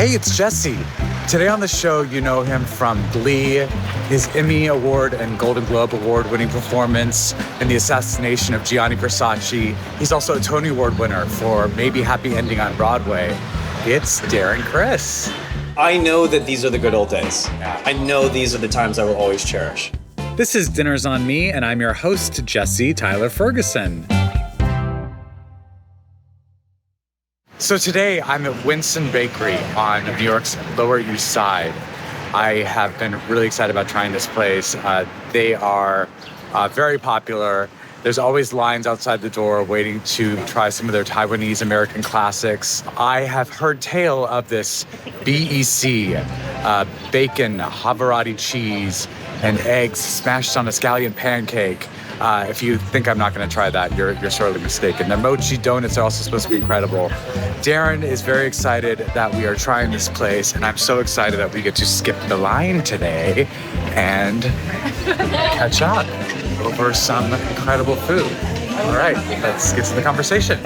Hey, it's Jesse. Today on the show, you know him from Glee, his Emmy Award and Golden Globe Award-winning performance in the Assassination of Gianni Versace. He's also a Tony Award winner for Maybe Happy Ending on Broadway. It's Darren Criss. I know that these are the good old days. I know these are the times I will always cherish. This is Dinner's on Me, and I'm your host, Jesse Tyler Ferguson. So today I'm at Winston Bakery on New York's Lower East Side. I have been really excited about trying this place. They are very popular. There's always lines outside the door waiting to try some of their Taiwanese American classics. I have heard tale of this BEC, bacon, Havarti cheese, and eggs smashed on a scallion pancake. If you think I'm not going to try that, you're sorely mistaken. The mochi donuts are also supposed to be incredible. Darren is very excited that we are trying this place, and I'm so excited that we get to skip the line today and catch up over some incredible food. All right, let's get to the conversation.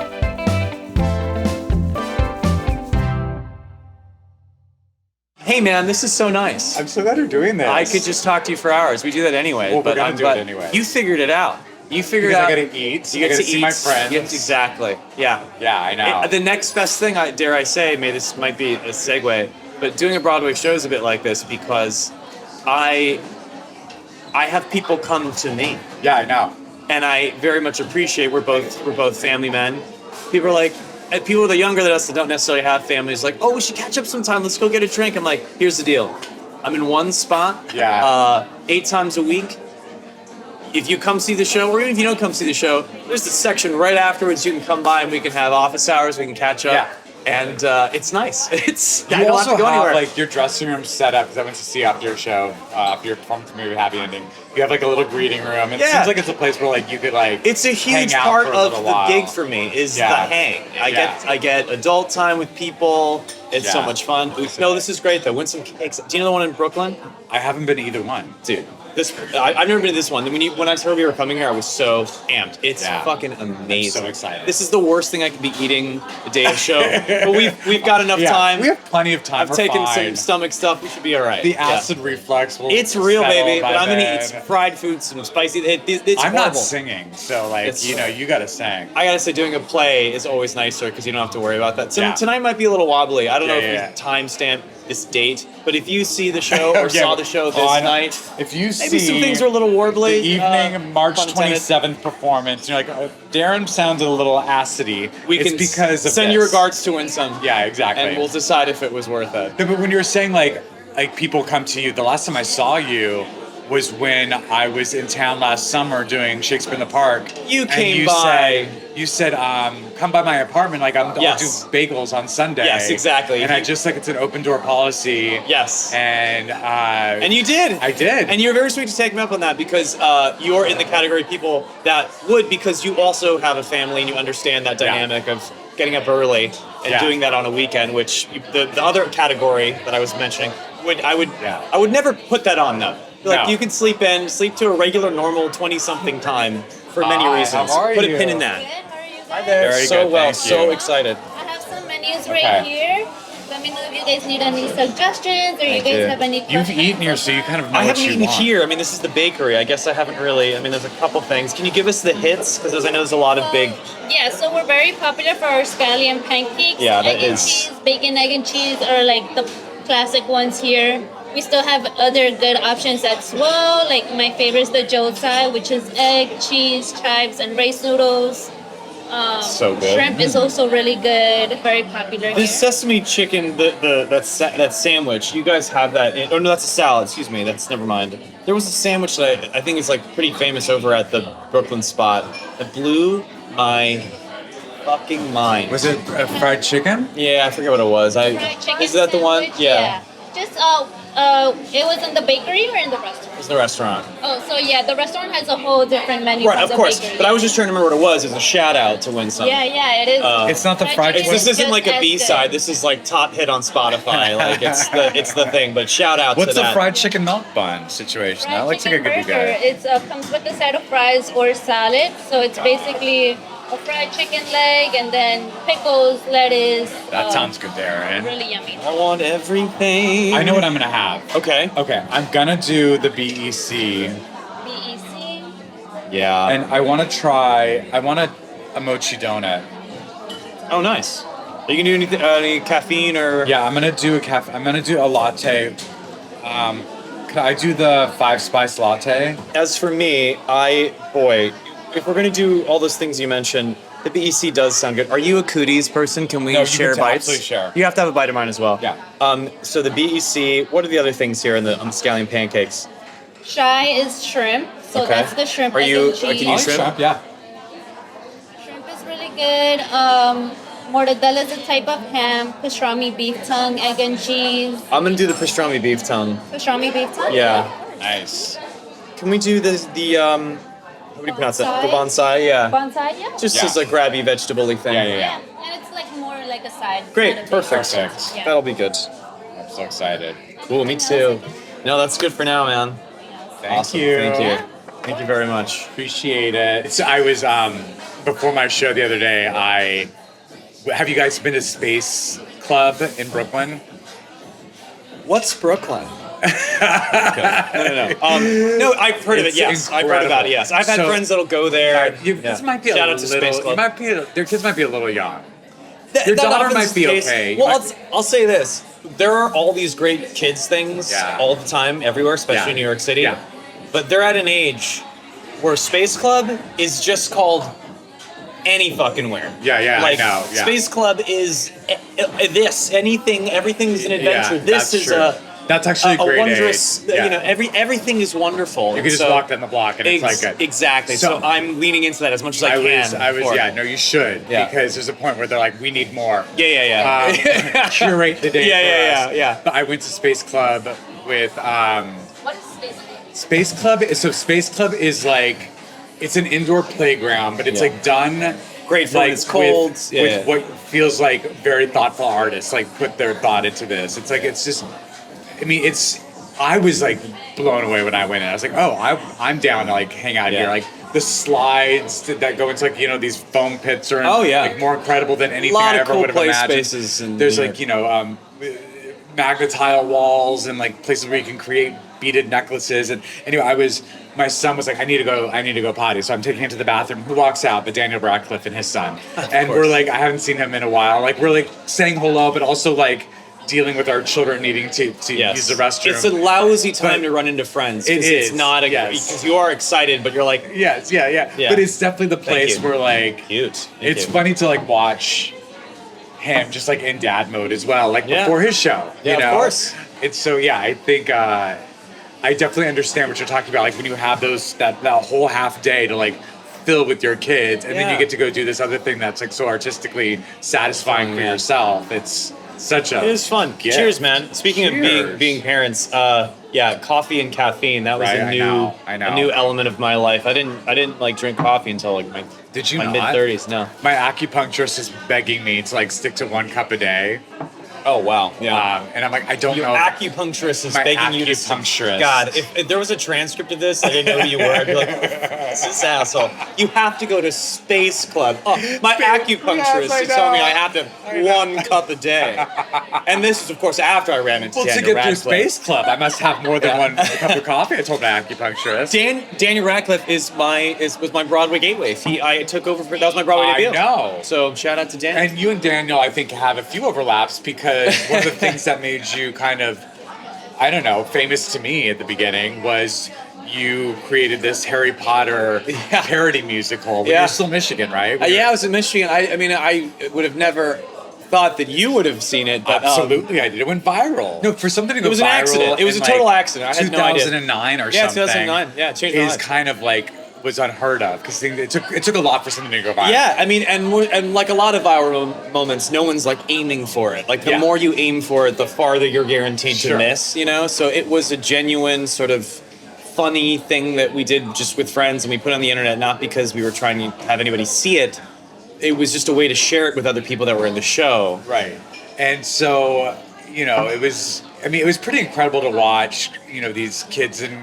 Hey man, this is so nice. I'm so glad you're doing this. I could just talk to you for hours. We do that anyway. Well, but we're I'm gonna do it glad anyway. You figured it out. You figured because out. I get to eat. You get to see my friends. Yes, exactly. Yeah. Yeah, I know. The next best thing, dare I say, this might be a segue, but doing a Broadway show is a bit like this because I have people come to me. Yeah, I know. And I very much appreciate we're both family men. People are like, and people that are younger than us that don't necessarily have families, like, oh, we should catch up sometime. Let's go get a drink. I'm like, here's the deal. I'm in one spot. Yeah. 8 times a week. If you come see the show, or even if you don't come see the show, there's a section right afterwards. You can come by and we can have office hours. We can catch up. Yeah. And it's nice. I You don't also have to go anywhere. like your dressing room set up, because I went to see after your show, after your performance movie Happy Ending. You have like a little greeting room. It seems like it's a place where like you could like it's a huge hang out part for a of little the while. gig for me is the hang. I get adult time with people. It's so much fun. No, this is great though. Winston Cakes. Do you know the one in Brooklyn? I haven't been to either one. Dude, I've never been to this one. When I heard we were coming here, I was so amped. It's fucking amazing. I'm so excited. This is the worst thing I could be eating the day of show, but we've got enough time. We have plenty of time. I've taken some stomach stuff. We should be all right. The acid reflux will. It's real, baby. by But I'm gonna then. eat some fried food, some spicy. It's I'm horrible. not singing, so like you gotta sing. I gotta say, doing a play is always nicer because you don't have to worry about that. So Yeah. tonight might be a little wobbly. I don't know if yeah. we timestamp this date, but if you see the show or saw the show this night, if you maybe see some things are a little warbly. the evening March pun intended. 27th performance, you're like, Darren sounded a little acidy. We it's can because of send this. your regards to Winsome. Yeah, exactly. And we'll decide if it was worth it. No, but when you were saying like people come to you, the last time I saw you was when I was in town last summer doing Shakespeare in the Park. You came by. You said, come by my apartment. Like I'll do bagels on Sunday. Yes, exactly. And I just like it's an open door policy. Yes. And you did. I did. And you're very sweet to take me up on that because you're in the category of people that would, because you also have a family and you understand that dynamic of getting up early and doing that on a weekend, which the other category that I was mentioning I would never put that on though. Like you can sleep to a regular normal 20-something time for many reasons. How are Put you? a pin in that. Good. How are you guys? Hi there. Very So good, well, thank so you. excited. I have some menus right here. Let me know if you guys need any suggestions or you guys have any You've questions. eaten here, so you kind of know I what haven't you eaten want. here. I mean, this is the bakery. I guess I haven't really. I mean, there's a couple things. Can you give us the hits? Because I know there's a lot of big. Yeah, so we're very popular for our scallion pancakes. Yeah, that egg and is- cheese, bacon, egg and cheese are like the classic ones here. We still have other good options as well. Like my favorite is the jozai, which is egg, cheese, chives, and rice noodles. So good. Shrimp is also really good. Very popular The here. sesame chicken, that sandwich. You guys have that? Oh no, that's a salad. Excuse me. That's never mind. There was a sandwich that I think is like pretty famous over at the Brooklyn spot. It blew my fucking mind. Was it fried chicken? Yeah, I forget what it was. Fried chicken Is that the one? sandwich? Yeah. Just it was in the bakery or in the restaurant? It's the restaurant. Oh, so yeah, the restaurant has a whole different menu. Right, from of the course. bakery. But I was just trying to remember what it was. It was a shout out to win something. Yeah, it is. It's not the fried chicken This is isn't like a just as B-side. good. This is like top hit on Spotify. Like it's the thing. But shout out What's to that. the fried chicken milk bun situation? Fried That looks like a chicken good burger. guy. It comes with a side of fries or salad. So it's basically a fried chicken leg, and then pickles, lettuce. That sounds good, Darren. Really yummy. I want everything. I know what I'm gonna have. Okay. Okay, I'm gonna do the BEC. BEC. Yeah. And I want a mochi donut. Oh, nice. Are you gonna do anything, any caffeine or? Yeah, I'm gonna do a latte. Could I do the 5-spice latte? As for me, if we're gonna do all those things you mentioned, the BEC does sound good. Are you a cooties person? Can we No, you share can bites? absolutely share. You have to have a bite of mine as well. Yeah. So the BEC. What are the other things here on the scallion pancakes? Shy is shrimp, so Okay. that's the shrimp. Are egg you- and cheese. can you shrimp? Yeah. Shrimp is really good. Mortadella is a type of ham. Pastrami beef tongue, egg and cheese. I'm gonna do the pastrami beef tongue. Pastrami beef tongue. Yeah. Nice. Can we do the how do you pronounce that? The bonsai. Yeah. Bonsai, yeah. Just Yeah. as a grabby vegetable-y thing. Yeah. Yeah, and it's like more like a side. Great. not a big Perfect. dish. Yeah. That'll be good. I'm so excited. Cool. Me too. No, that's good for now, man. Thank Awesome. you. Thank you. Thank you very much. Appreciate it. So I was before my show the other day. Have you guys been to Space Club in Brooklyn? What's Brooklyn? No, I've heard of it. It's Yes, I've heard about it. Yes, I've had So- friends that'll go there. This might be Shout a out to little. Space Club. Their kids might be a little young. That Your daughter often's might be the case. okay. Well, I'll say this: there are all these great kids things Yeah. all the time, everywhere, especially Yeah. in New York City. Yeah. But they're at an age where Space Club is just called any fucking where. Yeah, I Like know. Yeah. Space Club is everything's an adventure. Yeah, this that's is true. That's actually a great wondrous. age. Yeah. Everything is wonderful. You can just walk down the block and it's like a, exactly. So, I'm leaning into that as much as I can. I was, for- yeah, no, you should. Yeah. Because there's a point where they're like, we need more. Yeah. Curate the day Yeah, for us. yeah. But I went to Space Club with, What is Space Club? Space Club is like, it's an indoor playground, but it's Yeah. like done Great fun. like It's cold. with what feels like very thoughtful artists like put their thought into this. It's like, it's just, I mean, I was like blown away when I went in. I was like, oh, I'm down to like hang out Yeah. here. Like the slides that go into like, these foam pits are Oh, yeah. like more incredible than anything Lot I of ever cool would have play imagined. spaces in There's New like, magnetile walls and like places where you can create beaded necklaces. And anyway, my son was like, I need to go potty. So I'm taking him to the bathroom. Who walks out? But Daniel Radcliffe and his son. And course. we're like, I haven't seen him in a while. Like we're like saying hello, but also like dealing with our children needing to use the restroom. It's a lousy time But to run into friends. it 'cause is, It's not because you are excited, but you're like Yes, yeah. Yeah. But it's definitely the place you. where like cute. Thank it's you. funny to like watch him just like in dad mode as well, like Yeah. before his show. Yeah, you know? of course. It's so I think I definitely understand what you're talking about. Like when you have that whole half day to like fill with your kids, and then Yeah. you get to go do this other thing that's like so artistically satisfying for Yeah. yourself. It's such a It was fun. gift. Cheers, man. Speaking of Cheers. being parents, coffee and caffeine. That was Right, a I new know, I know. a new element of my life. I didn't like drink coffee until like my Did you my not? mid-30s. No. My acupuncturist is begging me to like stick to 1 cup a day. Oh wow. Yeah. And I'm like, I don't Your know. acupuncturist is My begging you to. acupuncturist. God, if there was a transcript of this, I didn't know who you were. I'd be like, "Who's this asshole?" You have to go to Space Club. Oh, my acupuncturist Yes, I is telling me know. I have to have 1 cup a day. And this is, of course, after I ran into Well, to Daniel get through Radcliffe. Space Club, I must have more than 1 cup of coffee. I told my acupuncturist. Daniel Radcliffe was my Broadway gateway. I took over for that was my Broadway I debut. know. So shout out to Dan. And you and Daniel, I think, have a few overlaps because one of the things that made you kind of, I don't know, famous to me at the beginning was you created this Harry Potter parody musical. When Yeah. You're still Michigan, right? I was in Michigan. I mean, I would have never thought that you would have seen it. But, Absolutely, I did. It went viral. No, for something to go It was an viral accident. It was a in, total like, accident. I had no idea. 2009 or Yeah, something. 2009. Yeah, it changed my is life. kind of like was unheard of because it took a lot for something to go viral. Yeah, I mean, and like a lot of viral moments, no one's like aiming for it. Like the Yeah. more you aim for it, the farther you're guaranteed to Sure. miss. You know, so it was a genuine sort of funny thing that we did just with friends, and we put on the internet not because we were trying to have anybody see it. It was just a way to share it with other people that were in the show. Right. And so, it was pretty incredible to watch, these kids and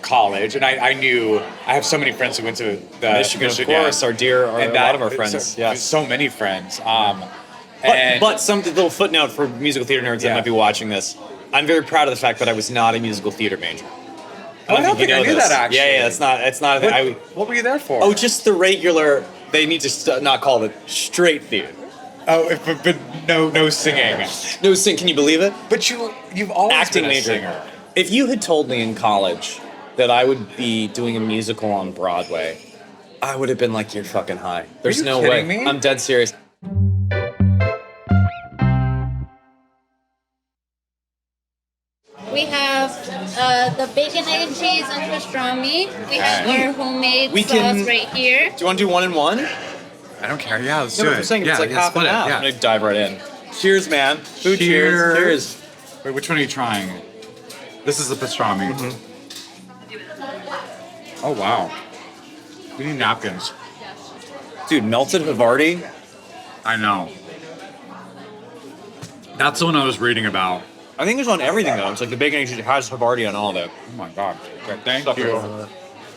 college, and I knew I have so many friends who went to the Michigan, of course, a lot of our friends. So many friends. But some little footnote for musical theater nerds that might be watching this. I'm very proud of the fact that I was not a musical theater major. I don't think I knew that, actually. Yeah, it's not. What were you there for? Oh, just the regular. They need to not call it straight theater. Oh, but no singing. No sing. Can you believe it? But you've always Acting been a major. singer. If you had told me in college that I would be doing a musical on Broadway, I would have been like, "You're fucking high." There's no way. Me? I'm dead serious. We have the bacon, egg, and cheese, and pastrami. We have our homemade sauce right here. Do you want to do one and one? I don't care. Yeah, let's do No, it. I'm saying it's like half and half. Yeah. I'm gonna dive right in. Cheers, man. Food cheers. Wait, which one are you trying? This is the pastrami. Mm-hmm. Oh, wow. We need napkins. Dude, melted Havarti. I know. That's the one I was reading about. I think it's on everything though. It's like the bacon and cheese has Havarti on all of it. Oh my god. Okay, thank Stuff you.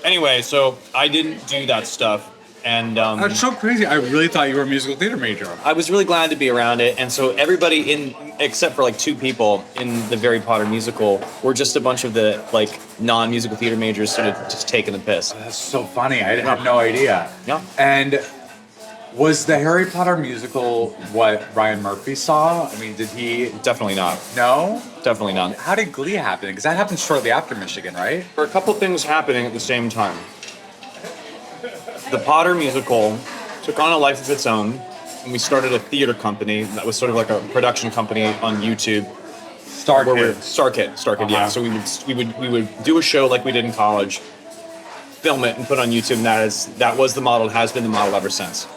Anyway, so I didn't do that stuff, and That's so crazy. I really thought you were a musical theater major. I was really glad to be around it. And so everybody except for like two people in the Harry Potter musical, were just a bunch of the like non-musical theater majors sort of just taking the piss. That's so funny. I had no idea. Yeah. And was the Harry Potter musical what Ryan Murphy saw? I mean, did he? Definitely not. No? Definitely not. How did Glee happen? Because that happened shortly after Michigan, right? There are a couple things happening at the same time. The Potter musical took on a life of its own, and we started a theater company that was sort of like a production company on YouTube. Starkid. Starkid, yeah. So we would do a show like we did in college, film it, and put it on YouTube, and that was the model. It has been the model ever since.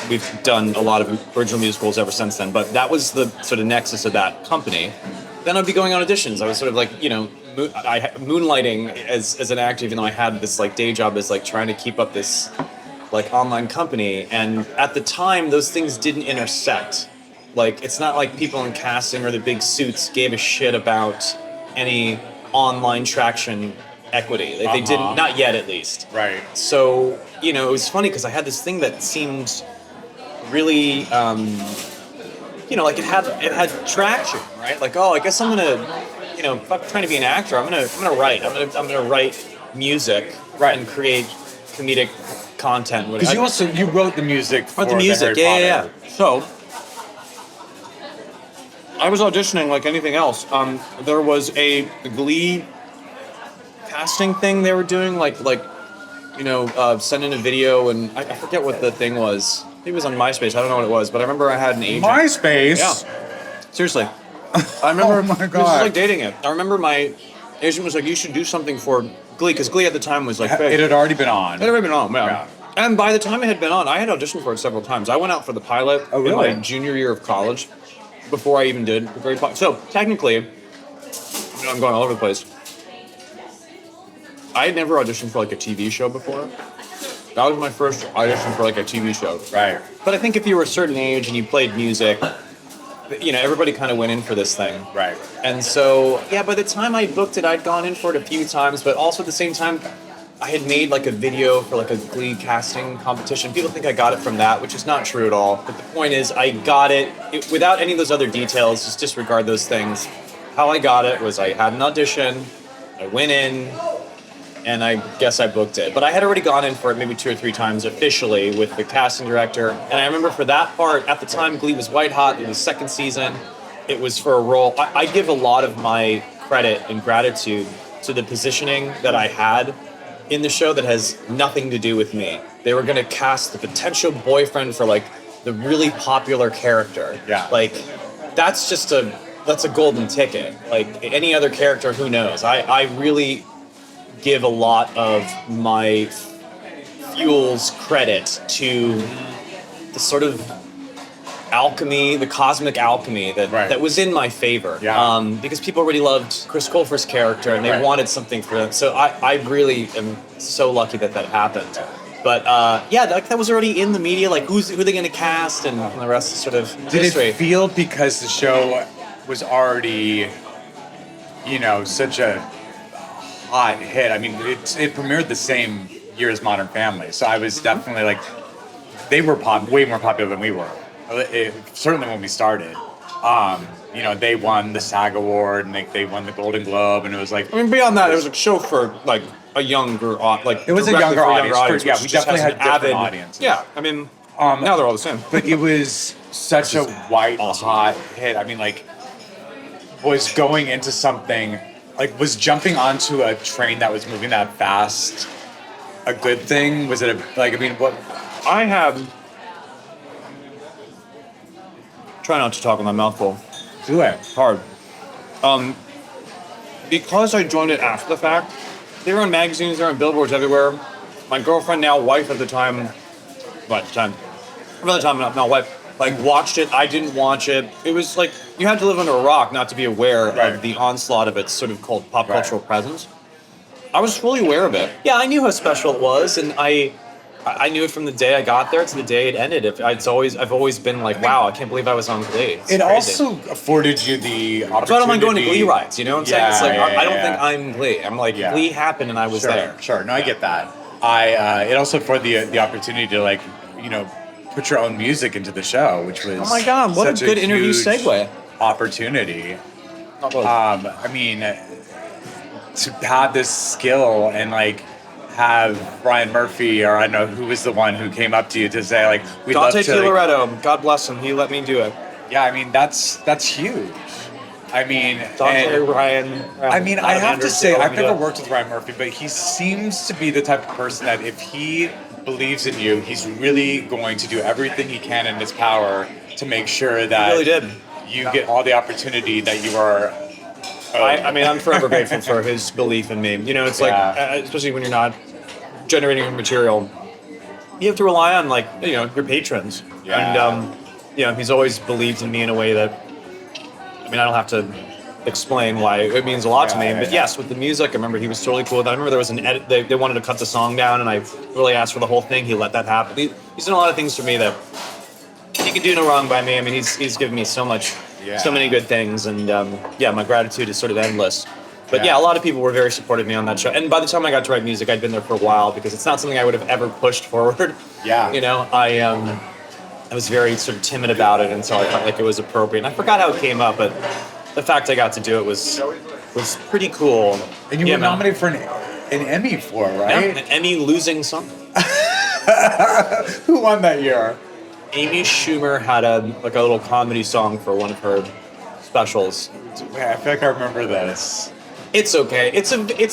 We've done a lot of original musicals ever since then, but that was the sort of nexus of that company. Then I'd be going on auditions. I was sort of like, moonlighting as an actor, even though I had this like day job as like trying to keep up this like online company. And at the time, those things didn't intersect. Like, it's not like people in casting or the big suits gave a shit about any online traction equity. They didn't, not yet at least. Right. So, it was funny because I had this thing that seemed really, like it had traction, right? Like, oh, I guess I'm gonna, fuck trying to be an actor. I'm gonna write. I'm gonna write music, right, and create comedic content. Because you wrote the music for the music, the Harry Potter. Yeah. So I was auditioning like anything else. There was a Glee casting thing they were doing, send in a video, and I forget what the thing was. It was on MySpace. I don't know what it was, but I remember I had an agent. MySpace? Yeah. Seriously. I remember. Oh my God. This was like dating it. I remember my agent was like, "You should do something for Glee," because Glee at the time was like big. It had already been on. It had already been on, yeah. And by the time it had been on, I had auditioned for it several times. I went out for the pilot in my junior year of college before I even did the very pilot. So technically, I'm going all over the place. I had never auditioned for like a TV show before. That was my first audition for like a TV show. Right. But I think if you were a certain age and you played music, everybody kind of went in for this thing. Right. And so, by the time I booked it, I'd gone in for it a few times, but also at the same time, I had made like a video for like a Glee casting competition. People think I got it from that, which is not true at all. But the point is, I got it without any of those other details, just disregard those things. How I got it was I had an audition, I went in, and I guess I booked it. But I had already gone in for it maybe 2 or 3 times officially with the casting director. And I remember for that part, at the time, Glee was white hot. It was second season. It was for a role. I give a lot of my credit and gratitude to the positioning that I had in the show that has nothing to do with me. They were going to cast the potential boyfriend for like the really popular character. Yeah. Like, that's a golden ticket. Like any other character, who knows? I really give a lot of my fuel's credit to the sort of alchemy, the cosmic alchemy that was in my favor. Yeah. Because people really loved Chris Colfer's character and they wanted something for them. So I really am so lucky that happened. But that was already in the media. Like who are they going to cast, and the rest is sort of history. Did it feel, because the show was already, such a hot hit. I mean, it premiered the same year as Modern Family, so I was definitely like, they were way more popular than we were. Certainly when we started. You know, they won the SAG Award and they won the Golden Globe, and it was like. I mean, beyond that, it was a show for like a younger, like it was a younger audience. Yeah, we definitely had different audiences. Yeah, I mean, now they're all the same. But it was such a white hot hit. I mean, like, was going into something, like, was jumping onto a train that was moving that fast a good thing? Was it what? I have. Try not to talk with my mouth full. Do it. Hard. Because I joined it after the fact, they were on magazines, they were on billboards everywhere. My girlfriend, now wife at the time, not wife, like watched it. I didn't watch it. It was like, you had to live under a rock not to be aware of the onslaught of its sort of called pop cultural presence. I was fully aware of it. Yeah, I knew how special it was, and I knew it from the day I got there to the day it ended. I've always been like, wow, I can't believe I was on Glee. It also afforded you the opportunity. That's why I don't mind going to Glee rides, you know what I'm saying? It's like, I don't think I'm Glee. I'm like, Glee happened and I was there. Sure, no, I get that. It also afforded the opportunity to, like, you know, put your own music into the show, which was, oh my God, what a good interview segue. Opportunity. I mean, to have this skill and, like, have Brian Murphy, or I don't know who was the one who came up to you to say, like, we'd love to. Dante DiLoretto, God bless him, he let me do it. Yeah, I mean, that's huge. I mean, Ryan. I mean, I have to say, I've never worked with Ryan Murphy, but he seems to be the type of person that if he believes in you, he's really going to do everything he can in his power to make sure that you get all the opportunity that you are. I mean, I'm forever grateful for his belief in me. You know, it's like, especially when you're not generating material, you have to rely on, like, you know, your patrons. Yeah. And, you know, he's always believed in me in a way that, I mean, I don't have to explain why it means a lot to me. But yes, with the music, I remember he was totally cool with that. I remember there was an edit, they wanted to cut the song down, and I really asked for the whole thing. He let that happen. He's done a lot of things for me that he can do no wrong by me. I mean, he's given me so much, so many good things, and my gratitude is sort of endless. But a lot of people were very supportive of me on that show. And by the time I got to write music, I'd been there for a while, because it's not something I would have ever pushed forward. Yeah. You know, I was very sort of timid about it, and so I felt like it was appropriate. And I forgot how it came up, but the fact I got to do it was pretty cool. And you were nominated for an Emmy for it, right? Yeah, an Emmy losing something. Who won that year? Amy Schumer had a little comedy song for one of her specials. I feel like I remember this. It's okay. It's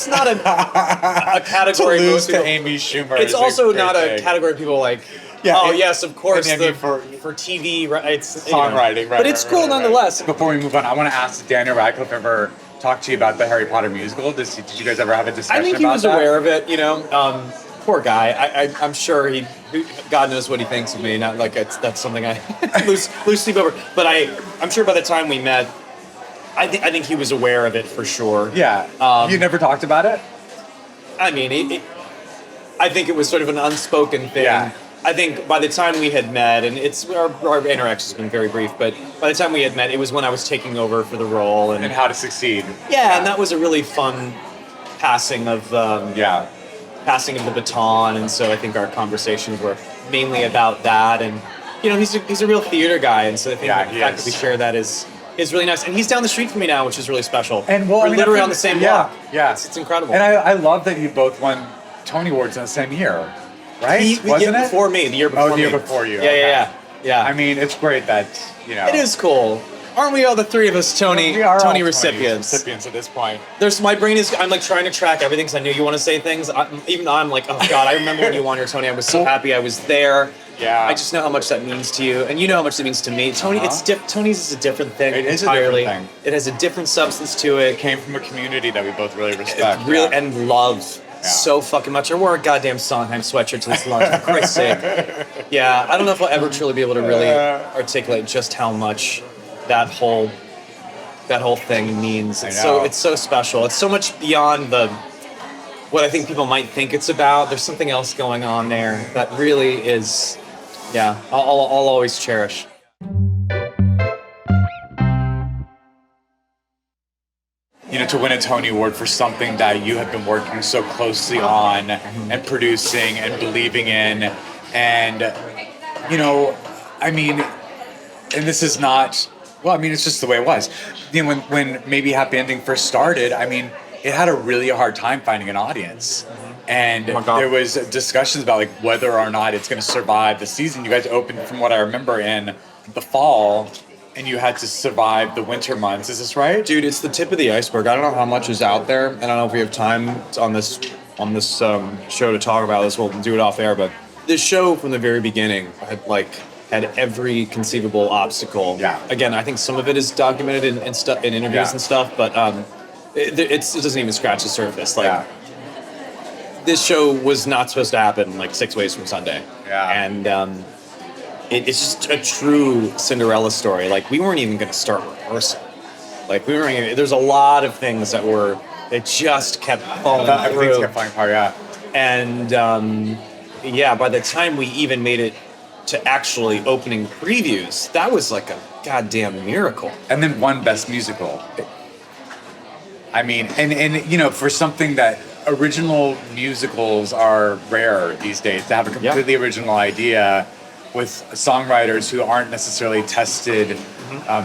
not a category. To lose to Amy Schumer. It's also not a category people like. Yeah, oh yes, of course. For TV, right? It's songwriting, right? But it's cool nonetheless. Before we move on, I want to ask: did Daniel Radcliffe ever talk to you about the Harry Potter musical? Did you guys ever have a discussion? I think he was aware of it. You know, poor guy. I'm sure he. God knows what he thinks of me. Not like that's something I lose sleep over. But I'm sure by the time we met, I think he was aware of it for sure. Yeah. You never talked about it? I mean, I think it was sort of an unspoken thing. Yeah. I think by the time we had met, and our interaction has been very brief, but by the time we had met, it was when I was taking over for the role. And How to Succeed. Yeah, and that was a really fun passing of the baton, and so I think our conversations were mainly about that. And you know, he's a real theater guy, and so I think the fact that we share that is really nice. And he's down the street from me now, which is really special. And we're literally on the same block. Yeah, it's incredible. And I love that you both won Tony Awards in the same year. Right? Wasn't it? Before me, the year before me. Oh, the year before you. Yeah. I mean, it's great that, you know. It is cool. Aren't we all the three of us Tony recipients? Recipients at this point. My brain is, I'm like trying to track everything because I knew you want to say things. Even though I'm like, oh God, I remember when you won your Tony. I was so happy I was there. Yeah. I just know how much that means to you, and you know how much that means to me. Tony, Tony's is a different thing. It is entirely. a different thing. It has a different substance to it. It came from a community that we both really respect. And love. So fucking much. I wore a goddamn Sondheim sweatshirt to this lunch, for Christ's sake. Yeah, I don't know if I'll ever truly be able to really articulate just how much that whole thing means. It's so special. It's so much beyond what I think people might think it's about. There's something else going on there that really is, I'll always cherish. to win a Tony Award for something that you have been working so closely on and producing and believing in. And, I mean, and this is not, it's just the way it was. When maybe Happy Ending first started, I mean, it had a really hard time finding an audience. And there was discussions about like whether or not it's going to survive the season. You guys opened, from what I remember, in the fall, and you had to survive the winter months. Is this right? Dude, it's the tip of the iceberg. I don't know how much is out there, and I don't know if we have time on this show to talk about this. We'll do it off air, but this show from the very beginning had every conceivable obstacle. Yeah. Again, I think some of it is documented in interviews and stuff, but it doesn't even scratch the surface. This show was not supposed to happen 6 ways from Sunday. Yeah. And it's just a true Cinderella story. We weren't even going to start rehearsal. There's a lot of things that just kept falling through. Everything's kept falling apart, yeah. And by the time we even made it to actually opening previews, that was like a goddamn miracle. And then won Best Musical. I mean, and for something that original musicals are rare these days, to have a completely original idea with songwriters who aren't necessarily tested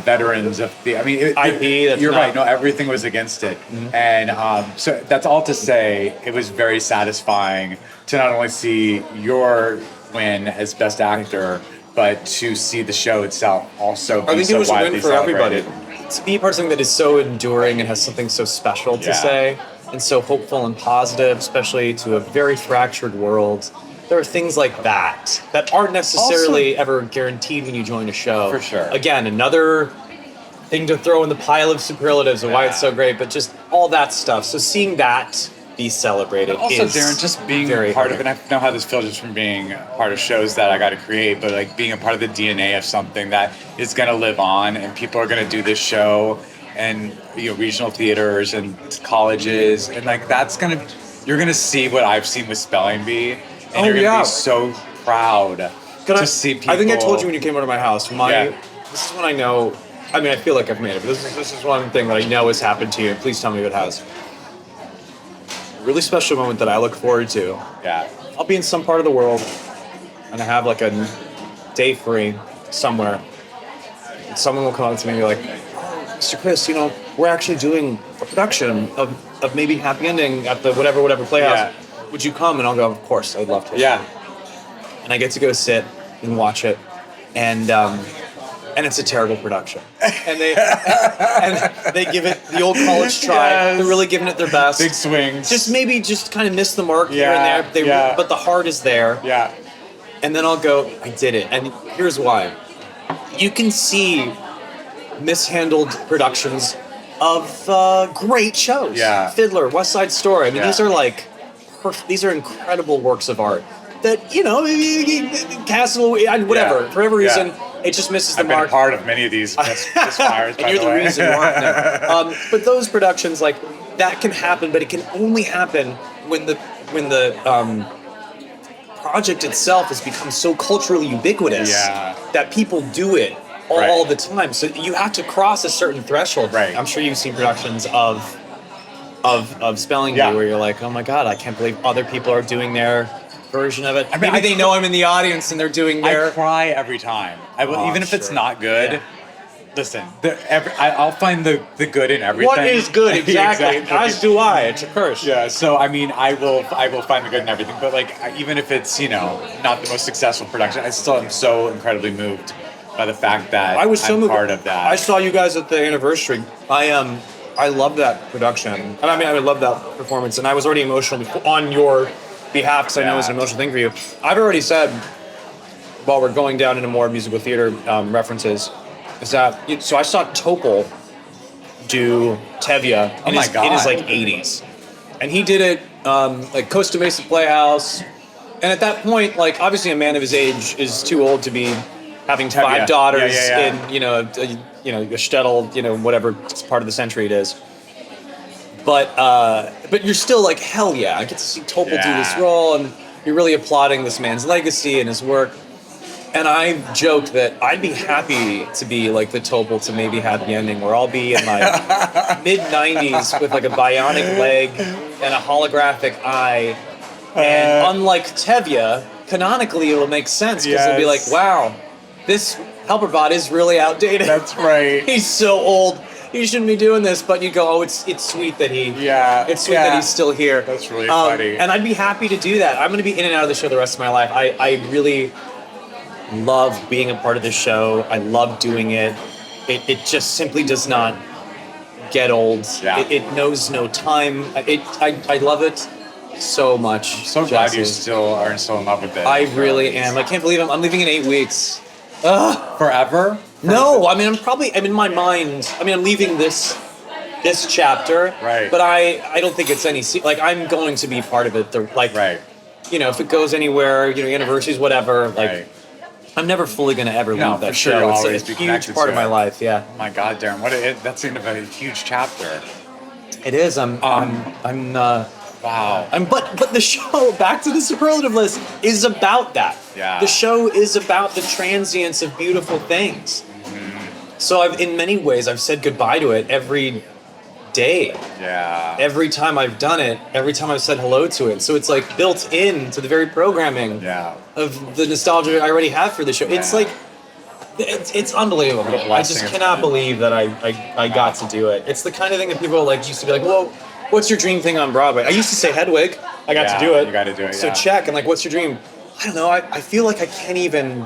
veterans of the. I mean, IP. You're right. No, everything was against it, and so that's all to say. It was very satisfying to not only see your win as Best Actor, but to see the show itself also be I think so it was a widely win for celebrated. everybody. To be part of something that is so enduring and has something so special to say, and so hopeful and positive, especially to a very fractured world. There are things like that aren't necessarily ever guaranteed when you join a show. For sure. Again, another thing to throw in the pile of superlatives of why it's so great, but just all that stuff. So seeing that be celebrated also, is Darren, just being very part of it. I know how this feels just from being part of shows that I got to create, but being a part of the DNA of something that is going to live on, and people are going to do this show, and regional theaters and colleges, and you're going to see what I've seen with Spelling Bee, and you're going to be so proud to see people. I think I told you when you came over to my house. This is when I know. I mean, I feel like I've made it, but this is one thing that I know has happened to you. And please tell me if it has. Really special moment that I look forward to. Yeah. I'll be in some part of the world, and I have a day free somewhere. And someone will come up to me and be like, "Oh, Mr. Criss, we're actually doing a production of maybe Happy Ending at the whatever Playhouse. Yeah. Would you come?" And I'll go, "Of course, I'd love to." Yeah. And I get to go sit and watch it, and it's a terrible production. And they give it the old college try. Yes. They're really giving it their best. Big swings. Just kind of miss the mark here and there. But the heart is there. Yeah. And then I'll go, I did it. And here's why. You can see mishandled productions of great shows. Yeah. Fiddler, West Side Story. I mean, these are these are incredible works of art that, Castle, whatever, for whatever reason, it just misses the I've been mark. a part of many of these misfires, And you're the reason why. But those productions, that can happen, but it can only happen when the project itself has become so culturally ubiquitous that people do it all the time. So you have to cross a certain threshold. Right. I'm sure you've seen productions of Spelling Bee where you're like, oh my God, I can't believe other people are doing their version of it. I mean, Maybe they know I'm in the audience and they're doing their... I cry every time. I will, even if it's not good. Yeah. Listen, I'll find the good in everything. What is good? Exactly. As do I. It's a curse. Yeah. So I mean, I will find the good in everything. But even if it's not the most successful production, I still am so incredibly moved by the fact that I was so I'm moved. part of that. I saw you guys at the anniversary. I love that production. And I mean, I love that performance. And I was already emotional on your behalf because I know it's an emotional thing for you. I've already said, while we're going down into more musical theater references, is that so I saw Topol do Tevye in his 80s, and he did it Costa Mesa Playhouse, and at that point, obviously a man of his age is too old to be having 5 daughters in a shtetl, whatever part of the century it is. But you're still hell yeah, I get to see Topol do this role, and you're really applauding this man's legacy and his work. And I joked that I'd be happy to be like the Topol to maybe happy ending, where I'll be in like mid 90s with like a bionic leg and a holographic eye. And unlike Tevye, canonically it'll make sense because it'll be like, wow, this helperbot is really outdated. That's right. He's so old. He shouldn't be doing this. But you go, oh, it's sweet that it's sweet that he's still here. That's really funny. And I'd be happy to do that. I'm going to be in and out of the show the rest of my life. I really love being a part of this show. I love doing it. It just simply does not get old. Yeah. It knows no time. I love it so much. I'm so glad you still are so in love with it. I really am. I can't believe I'm leaving in 8 weeks. Forever? No, I mean, I'm in my mind. I mean, I'm leaving this chapter. Right. But I don't think it's any, like, I'm going to be part of it. Right. You know, if it goes anywhere, you know, anniversaries, whatever, like, Right. I'm never fully going to ever No, leave that for sure, show. you'll It's always a be huge connected part to of my it. life, yeah. Oh my God, Darren, that's the end of a huge chapter. It is. Wow. But the show, back to the superlative list, is about that. Yeah. The show is about the transience of beautiful things. So in many ways, I've said goodbye to it every day. Yeah. Every time I've done it, every time I've said hello to it. So it's like built into the very programming Yeah. of the nostalgia I already have for the show. It's Yeah. like, it's unbelievable. What a I blessing just it's cannot been. believe that I got to do it. It's the kind of thing that people like used to be like, well, what's your dream thing on Broadway? I used to say Hedwig. I got to do it. You got to do it, So yeah. check. And like, what's your dream? I don't know. I feel like I can't even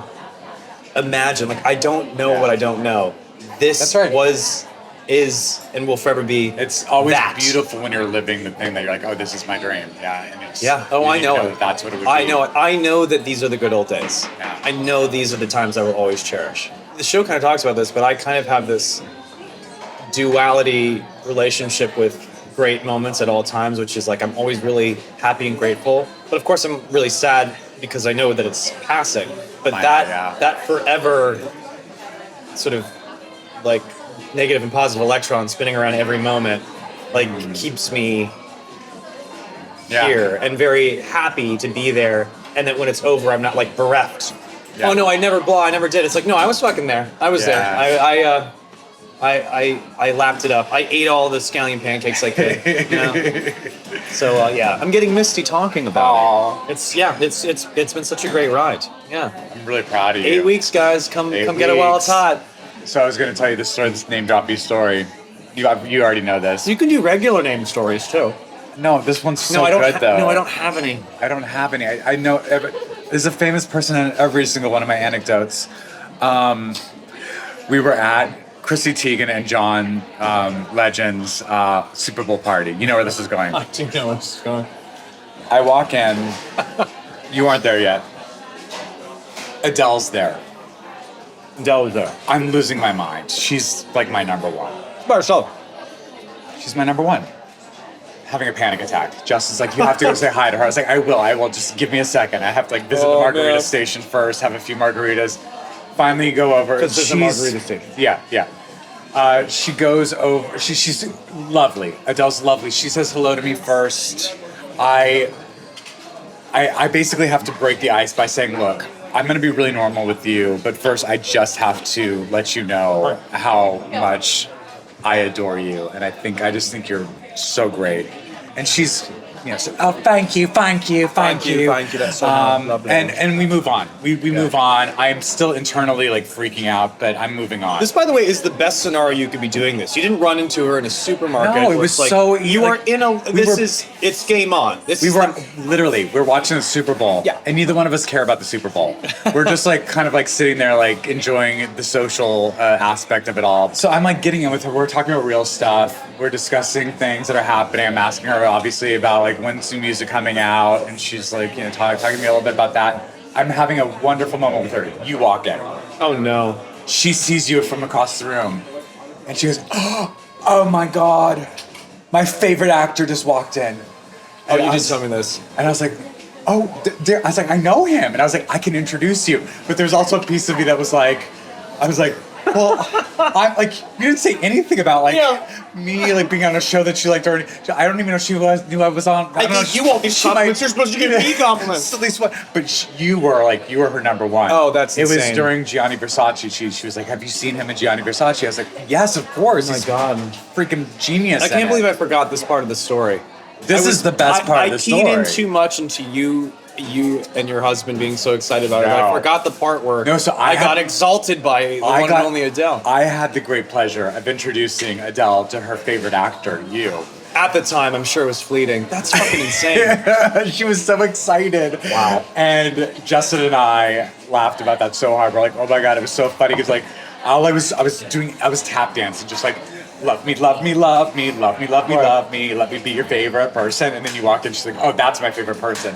imagine. Like, I don't know what I don't know. This That's right. is, and will forever be. It's always that. beautiful when you're living the thing that you're like, oh, this is my dream. Yeah. And it's, Yeah. Oh, you I need to know that it. That's what it would be. I know it. I know that these are the good old days. Yeah. I know these are the times I will always cherish. The show kind of talks about this, but I kind of have this duality relationship with great moments at all times, which is like I'm always really happy and grateful. But of course, I'm really sad because I know that it's passing. But that forever sort of like negative and positive electron spinning around every moment, like keeps me here and very happy to be there. And that when it's over, I'm not like bereft. Yeah. Oh no, I never did. It's like, no, I was fucking there. I was there. I lapped it up. I ate all the scallion pancakes I could. You know? So I'm getting misty talking about it. It's been such a great ride. Yeah. I'm really proud of you. 8 weeks, guys. Come 8 get it while it's weeks. hot. So I was going to tell you this story, this name droppy story. You already know this. You can do regular name stories too. No, this one's so I don't good though. No, I don't have any. I don't have any. I know there's a famous person in every single one of my anecdotes. We were at Chrissy Teigen and John Legend's Super Bowl party. You know where this is going. I do know where this is going. I walk in. You aren't there yet. Adele's there. Adele was there. I'm losing my mind. She's like my number one. By herself. She's my number one. Having a panic attack. Justin's like, you have to go say hi to her. I was like, I will. Just give me a second. I have to like visit the margarita station first, have a few margaritas. Finally go over. Because there's a margarita station. Yeah. She goes over. She's lovely. Adele's lovely. She says hello to me first. I basically have to break the ice by saying, look, I'm going to be really normal with you, but first I just have to let you know how much I adore you, and I just think you're so great. And she's, said, oh, thank you. Thank you. That's so lovely. And we move on. We move on. I am still internally like freaking out, but I'm moving on. This, by the way, is the best scenario you could be doing this. You didn't run into her in a supermarket. No, it where was it's like, so- You like, are in a. It's game on. We're watching the Super Bowl. Yeah. And neither one of us care about the Super Bowl. We're just like kind of like sitting there like enjoying the social aspect of it all. So I'm like getting in with her. We're talking about real stuff. We're discussing things that are happening. I'm asking her obviously about like when's new music coming out, and she's like talking to me a little bit about that. I'm having a wonderful moment with her. You walk in. Oh no. She sees you from across the room, and she goes, "Oh my God, my favorite actor just walked in." Oh, And you I did was- tell me this. And I was like, "Oh," I was like, "I know him," and I was like, "I can introduce you." But there's also a piece of me that was like, I was like, Well, I like you didn't say anything about me like being on a show that she liked already. I don't even know she knew I was on. I think you all these compliments. You're supposed to give me compliments. At least one, but you were her number one. Oh, that's insane. It was during Gianni Versace. She was like, "Have you seen him in Gianni Versace?" I was like, "Yes, of course." Oh my God, freaking genius! I can't believe I forgot this part of the story. This is the best part of the story. I keyed in too much into you and your husband being so excited about it. I forgot the part where I got exalted by the one and only Adele. I had the great pleasure of introducing Adele to her favorite actor, you. At the time, I'm sure it was fleeting. That's fucking insane. She was so excited. Wow. And Justin and I laughed about that so hard. We're like, oh my God, it was so funny. Because I was tap dancing, just like, love me, love me, love me, love me, love me, love me, let me be your favorite person. And then you walk in, she's like, oh, that's my favorite person.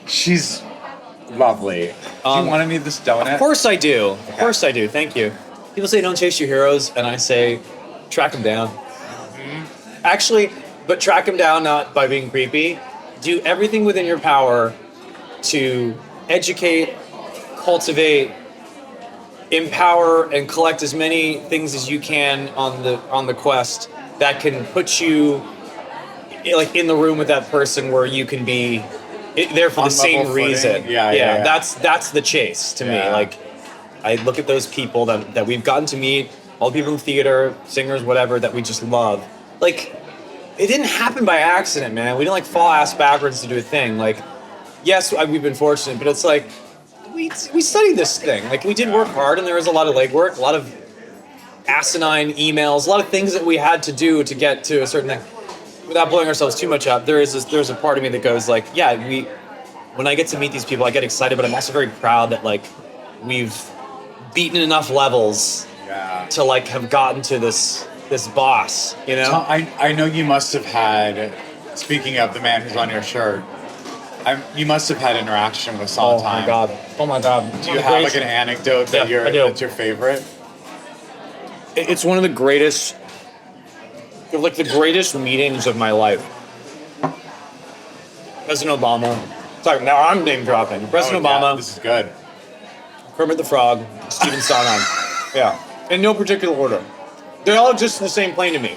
She's lovely. Do you want any of this donut? Of course I do. Of course I do. Thank you. People say don't chase your heroes, and I say track them down. Mm-hmm. Actually, but track them down not by being creepy. Do everything within your power to educate, cultivate, empower, and collect as many things as you can on the quest that can put you like in the room with that person where you can be there for the same reason. Yeah. That's the chase to me. Like I look at those people that we've gotten to meet, all the people in theater, singers, whatever, that we just love. Like it didn't happen by accident, man. We didn't like fall ass backwards to do a thing. Like yes, we've been fortunate, but it's like we studied this thing. Like we did work hard, and there was a lot of legwork, a lot of asinine emails, a lot of things that we had to do to get to a certain thing. Without blowing ourselves too much up, there's a part of me that goes like, when I get to meet these people, I get excited, but I'm also very proud that like we've beaten enough levels to like have gotten to this boss, you know? So I know you must have had, speaking of the man who's on your shirt, you must have had interaction with Sondheim. Oh my god! Do you have like an anecdote that's your favorite? It's one of the greatest, like the greatest meetings of my life. President Obama. Sorry, now I'm name dropping. President Obama. This is good. Kermit the Frog. Stephen Sondheim. Yeah, in no particular order. They all exist in the same plane to me.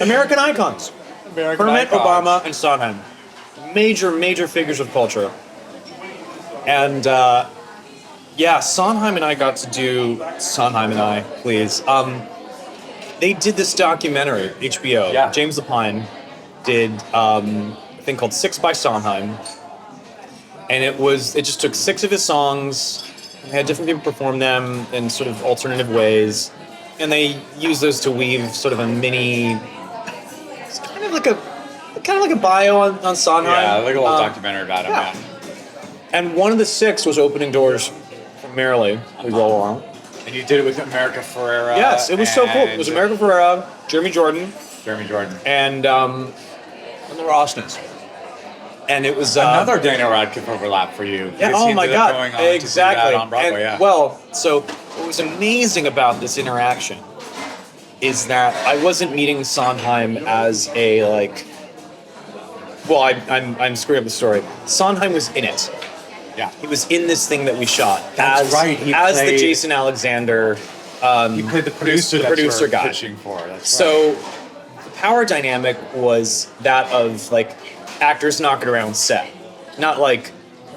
American icons. Kermit, Obama, and Sondheim. Major figures of culture. And Sondheim and I got to do they did this documentary, HBO. Yeah. James Lapine did a thing called 6 by Sondheim. And it just took 6 of his songs, and had different people perform them in sort of alternative ways. And they used those to weave sort of a mini, it's kind of like a bio on Sondheim. Yeah, like a little documentary about him. Yeah. And one of the 6 was Opening Doors from Merrily. We roll along. And you did it with America Ferrera. Yes, it was so cool. It was America Ferrera, Jeremy Jordan, and the Rossness. And it was another Daniel Radcliffe overlap for you. Yeah. Oh my God! Going on exactly. To do that on Broadway, And, so what was amazing about this interaction is that I wasn't meeting Sondheim as a like. Well, I'm screwing up the story. Sondheim was in it. Yeah. He was in this thing that we shot. That's right. He played the Jason Alexander. He played the producer. The producer guy. Pitching for. That's so the power dynamic was that of like actors knocking around set, not like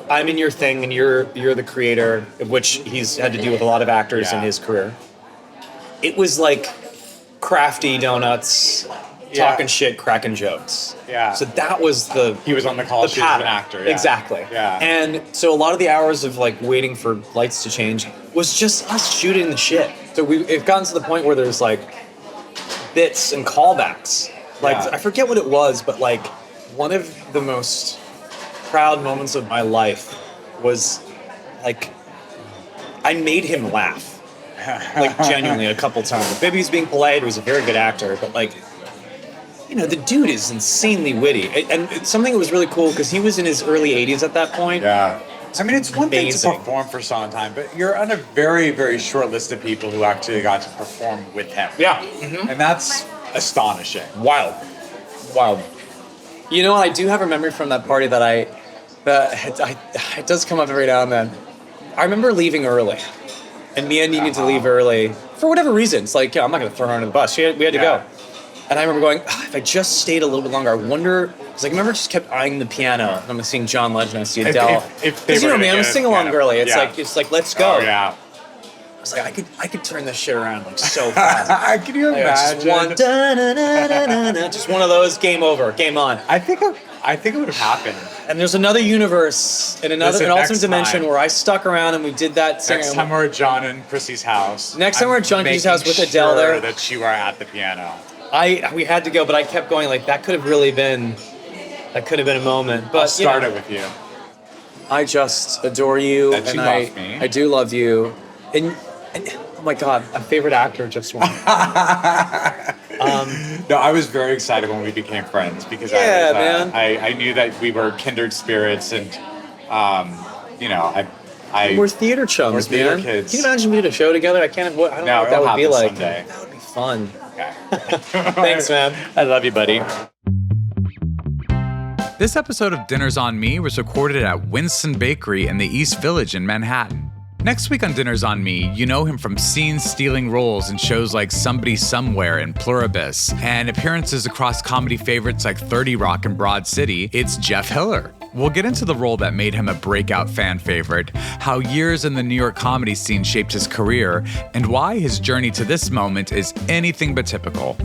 I'm in your thing and you're the creator, of which he's had to deal with a lot of actors in his career. It was like crafty donuts. Talking shit, cracking jokes. Yeah. So that was he was on the call sheet as an actor. Yeah. Exactly. Yeah. And so a lot of the hours of like waiting for lights to change was just us shooting the shit. So it gotten to the point where there's like bits and callbacks. Like I forget what it was, but like one of the most proud moments of my life was like I made him laugh. Like genuinely a couple times. Maybe he's being polite, he was a very good actor, but like the dude is insanely witty. And something that was really cool, because he was in his early 80s at that point. Yeah. I mean, it's one thing to perform for Sondheim, but you're on a very, very short list of people who actually got to perform with him. Yeah. Mm-hmm. And that's astonishing. Wild. I do have a memory from that party it does come up every now and then. I remember leaving early. and Mia needed to leave early for whatever reasons. Like, I'm not going to throw her under the bus. We had to go. And I remember going, if I just stayed a little bit longer, I wonder, because I remember just kept eyeing the piano. And I'm seeing John Legend, I see Adele. Because you know me, I'm a sing-along girly. It's like, let's go. Oh, yeah. I was like, I could turn this shit around like so fast. Can you imagine? Just one of those, game over, game on. I think it would have happened. And there's another universe, an alternate dimension where I stuck around and we did that. Next time we're at John and Chrissy's house. Next time we're at John and Chrissy's house with Adele there. That you were at the piano. We had to go, but I kept going like that could have been a moment. But I'll start it with you. I just adore you, That you love me. I do love you, and oh my God, a favorite actor just won. No, I was very excited when we became friends because I knew that we were kindred spirits and we're theater chums, we're theater man. kids. Can you imagine we did a show together? I don't know what that would be like. Someday. That would be fun. Okay. Thanks, man. I love you, buddy. This episode of Dinner's on Me was recorded at Winston Bakery in the East Village in Manhattan. Next week on Dinner's on Me, you know him from scene-stealing roles in shows like Somebody Somewhere and Pluribus, and appearances across comedy favorites like 30 Rock and Broad City. It's Jeff Hiller. We'll get into the role that made him a breakout fan favorite, how years in the New York comedy scene shaped his career, and why his journey to this moment is anything but typical.